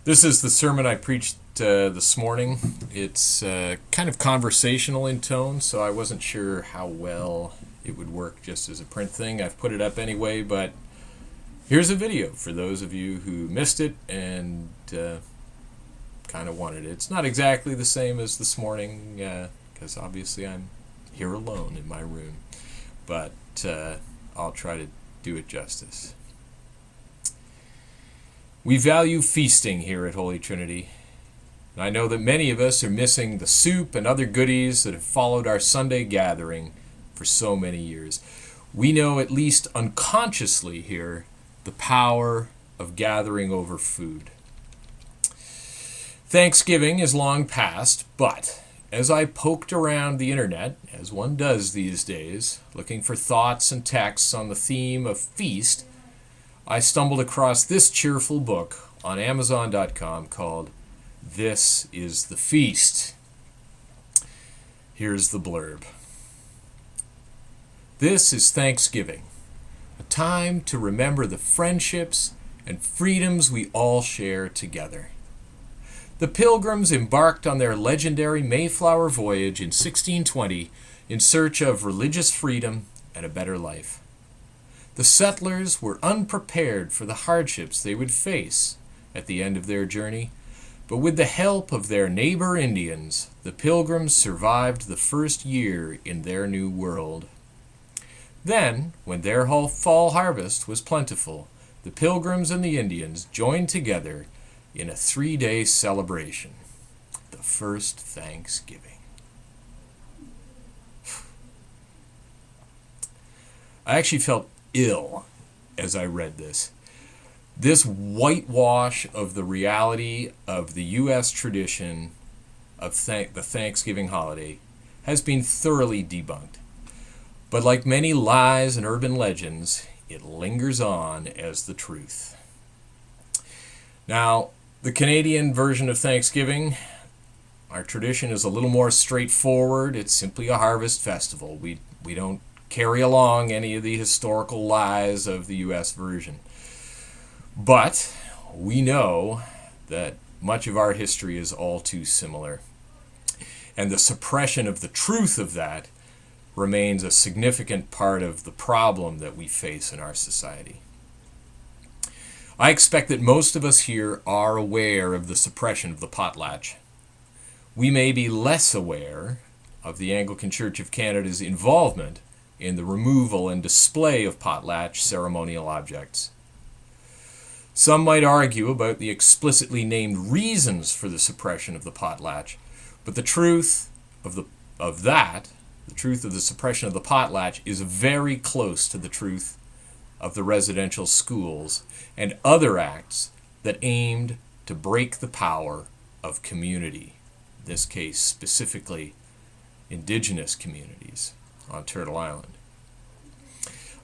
This is the sermon I preached this morning. It's kind of conversational in tone, so I wasn't sure how well it would work just as a print thing. I've put it up anyway, but here's a video for those of you who missed it and kind of wanted it. It's not exactly the same as this morning, because obviously I'm here alone in my room, but I'll try to do it justice. We value feasting here at Holy Trinity. And I know that many of us are missing the soup and other goodies that have followed our Sunday gathering for so many years. We know, at least unconsciously here, the power of gathering over food. Thanksgiving is long past, but as I poked around the internet, as one does these days, looking for thoughts and texts on the theme of feast, I stumbled across this cheerful book on Amazon.com called This is the Feast. Here's the blurb. This is Thanksgiving, a time to remember the friendships and freedoms we all share together. The Pilgrims embarked on their legendary Mayflower voyage in 1620 in search of religious freedom and a better life. The settlers were unprepared for the hardships they would face at the end of their journey, but with the help of their neighbor Indians, the Pilgrims survived the first year in their new world. Then, when their fall harvest was plentiful, the Pilgrims and the Indians joined together in a 3-day celebration, the first Thanksgiving. I actually felt ill as I read this. This whitewash of the reality of the U.S. tradition of the Thanksgiving holiday has been thoroughly debunked. But like many lies and urban legends, it lingers on as the truth. Now, the Canadian version of Thanksgiving, our tradition is a little more straightforward. It's simply a harvest festival. We don't carry along any of the historical lies of the U.S. version. But we know that much of our history is all too similar. And the suppression of the truth of that remains a significant part of the problem that we face in our society. I expect that most of us here are aware of the suppression of the potlatch. We may be less aware of the Anglican Church of Canada's involvement in the removal and display of potlatch ceremonial objects. Some might argue about the explicitly named reasons for the suppression of the potlatch, but the truth of the truth of the suppression of the potlatch is very close to the truth of the residential schools and other acts that aimed to break the power of community, in this case specifically Indigenous communities on Turtle Island.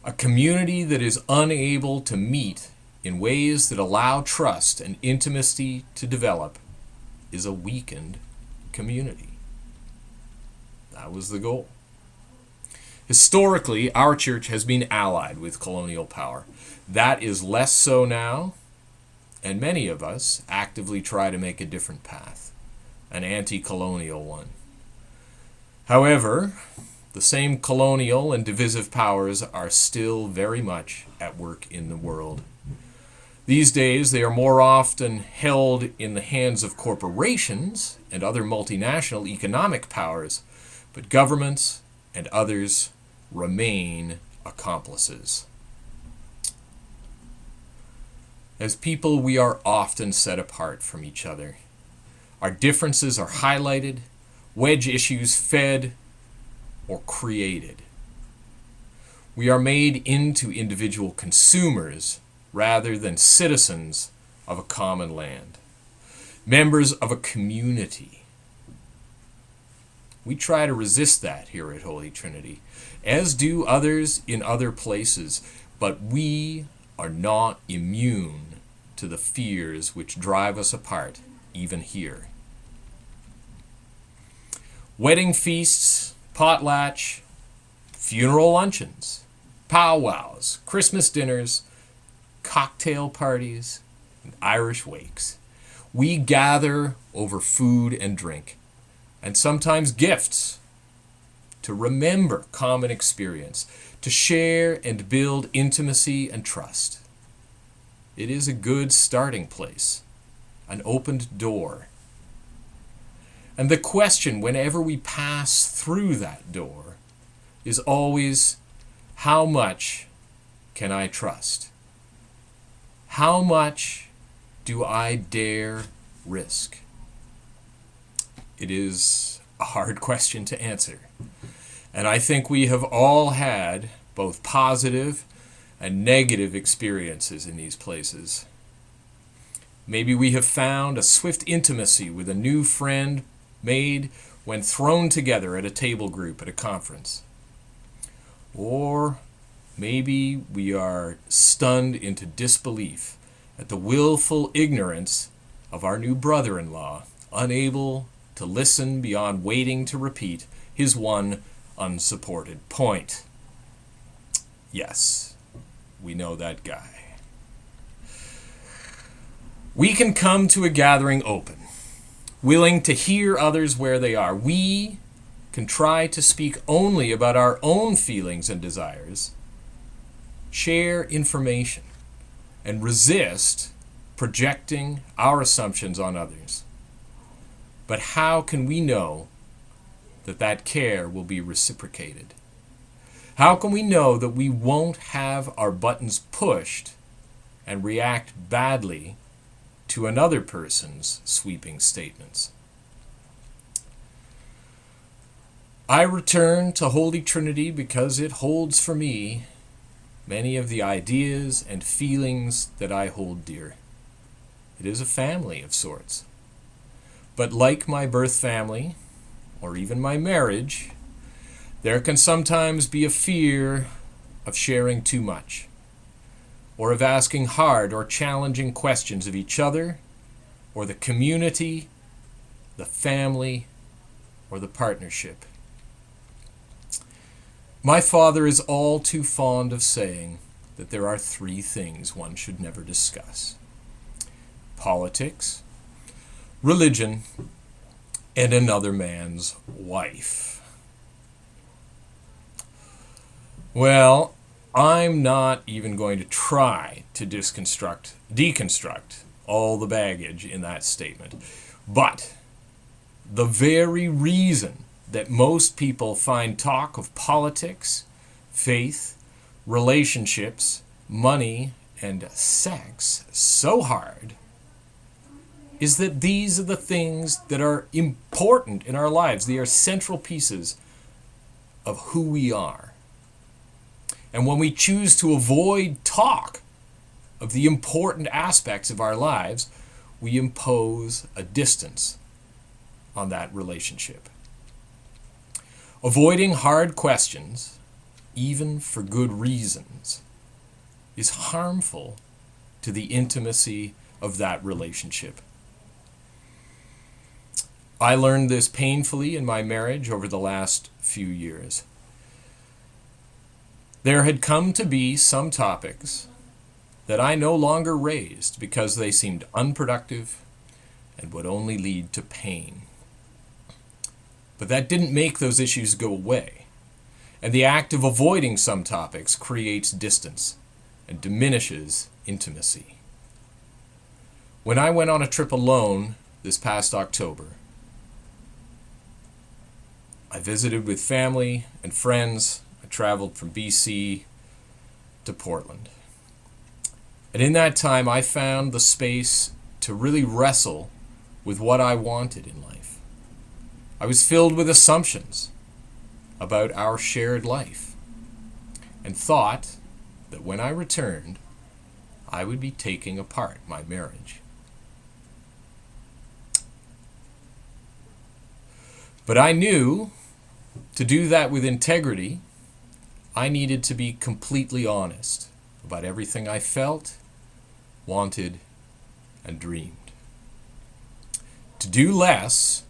A community that is unable to meet in ways that allow trust and intimacy to develop is a weakened community. That was the goal. Historically, our church has been allied with colonial power. That is less so now, and many of us actively try to make a different path, an anti-colonial one. However, the same colonial and divisive powers are still very much at work in the world. These days, they are more often held in the hands of corporations and other multinational economic powers, but governments and others remain accomplices. As people, we are often set apart from each other. Our differences are highlighted, wedge issues fed, or created. We are made into individual consumers rather than citizens of a common land, members of a community. We try to resist that here at Holy Trinity, as do others in other places, but we are not immune to the fears which drive us apart, even here. Wedding feasts, potlatch, funeral luncheons, powwows, Christmas dinners, cocktail parties, and Irish wakes. We gather over food and drink, and sometimes gifts, to remember common experience, to share and build intimacy and trust. It is a good starting place, an opened door. And the question whenever we pass through that door is always, how much can I trust? How much do I dare risk? It is a hard question to answer. And I think we have all had both positive and negative experiences in these places. Maybe we have found a swift intimacy with a new friend made when thrown together at a table group at a conference. Or maybe we are stunned into disbelief at the willful ignorance of our new brother-in-law, unable to listen beyond waiting to repeat his one unsupported point. Yes, we know that guy. We can come to a gathering open, willing to hear others where they are. We can try to speak only about our own feelings and desires, share information, and resist projecting our assumptions on others. But how can we know that that care will be reciprocated? How can we know that we won't have our buttons pushed and react badly to another person's sweeping statements? I return to Holy Trinity because it holds for me many of the ideas and feelings that I hold dear. It is a family of sorts. But like my birth family, or even my marriage, there can sometimes be a fear of sharing too much, or of asking hard or challenging questions of each other, or the community, the family, or the partnership. My father is all too fond of saying that there are three things one should never discuss: politics, religion, and another man's wife. Well, I'm not even going to try to deconstruct all the baggage in that statement. But the very reason that most people find talk of politics, faith, relationships, money, and sex so hard is that these are the things that are important in our lives. They are central pieces of who we are. And when we choose to avoid talk of the important aspects of our lives, we impose a distance on that relationship. Avoiding hard questions, even for good reasons, is harmful to the intimacy of that relationship. I learned this painfully in my marriage over the last few years. There had come to be some topics that I no longer raised because they seemed unproductive and would only lead to pain. But that didn't make those issues go away. And the act of avoiding some topics creates distance and diminishes intimacy. When I went on a trip alone this past October, I visited with family and friends. I traveled from BC to Portland. And in that time, I found the space to really wrestle with what I wanted in life. I was filled with assumptions about our shared life and thought that when I returned, I would be taking apart my marriage. But I knew to do that with integrity, I needed to be completely honest about everything I felt, wanted, and dreamed. To do less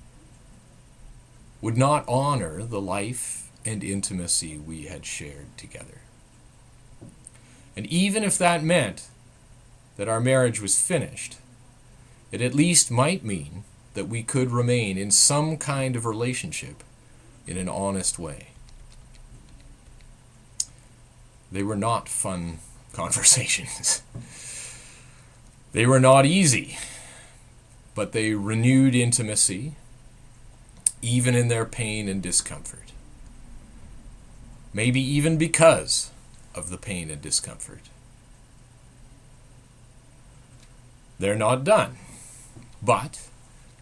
would not honor the life and intimacy we had shared together. And even if that meant that our marriage was finished, it at least might mean that we could remain in some kind of relationship in an honest way. They were not fun conversations. They were not easy, but they renewed intimacy, even in their pain and discomfort. Maybe even because of the pain and discomfort. They're not done, but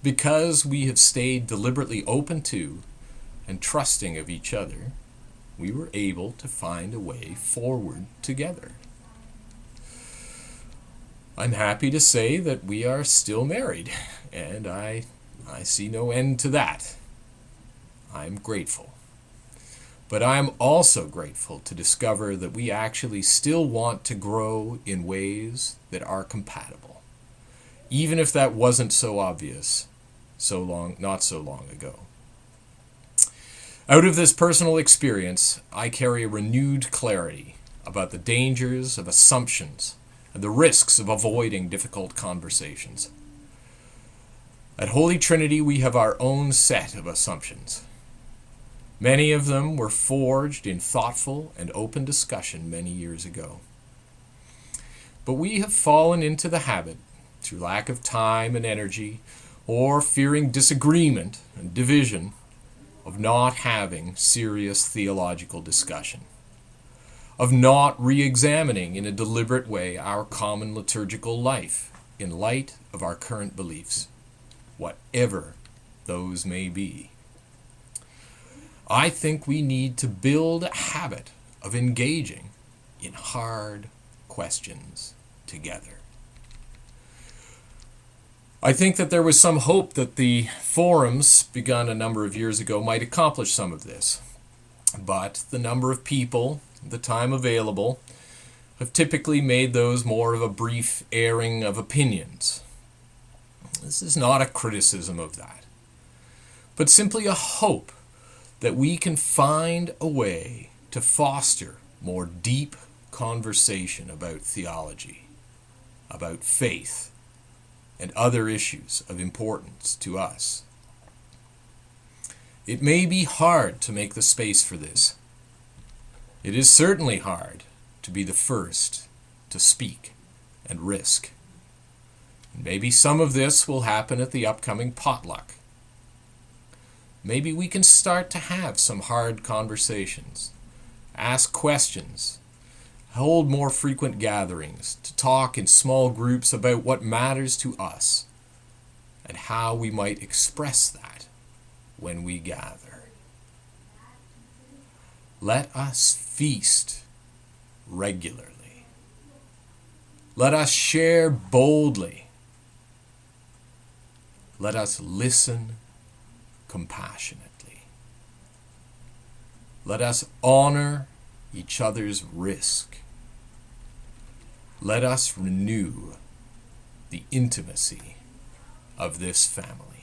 because we have stayed deliberately open to and trusting of each other, we were able to find a way forward together. I'm happy to say that we are still married, and I see no end to that. I'm grateful. But I'm also grateful to discover that we actually still want to grow in ways that are compatible, even if that wasn't so obvious not so long ago. Out of this personal experience, I carry a renewed clarity about the dangers of assumptions and the risks of avoiding difficult conversations. At Holy Trinity, we have our own set of assumptions. Many of them were forged in thoughtful and open discussion many years ago. But we have fallen into the habit, through lack of time and energy, or fearing disagreement and division, of not having serious theological discussion, of not re-examining in a deliberate way our common liturgical life in light of our current beliefs, whatever those may be. I think we need to build a habit of engaging in hard questions together. I think that there was some hope that the forums begun a number of years ago might accomplish some of this, but the number of people, the time available, have typically made those more of a brief airing of opinions. This is not a criticism of that, but simply a hope that we can find a way to foster more deep conversation about theology, about faith, and other issues of importance to us. It may be hard to make the space for this. It is certainly hard to be the first to speak and risk. And maybe some of this will happen at the upcoming potluck. Maybe we can start to have some hard conversations, ask questions, hold more frequent gatherings, to talk in small groups about what matters to us and how we might express that when we gather. Let us feast regularly. Let us share boldly. Let us listen compassionately. Let us honor each other's risk. Let us renew the intimacy of this family.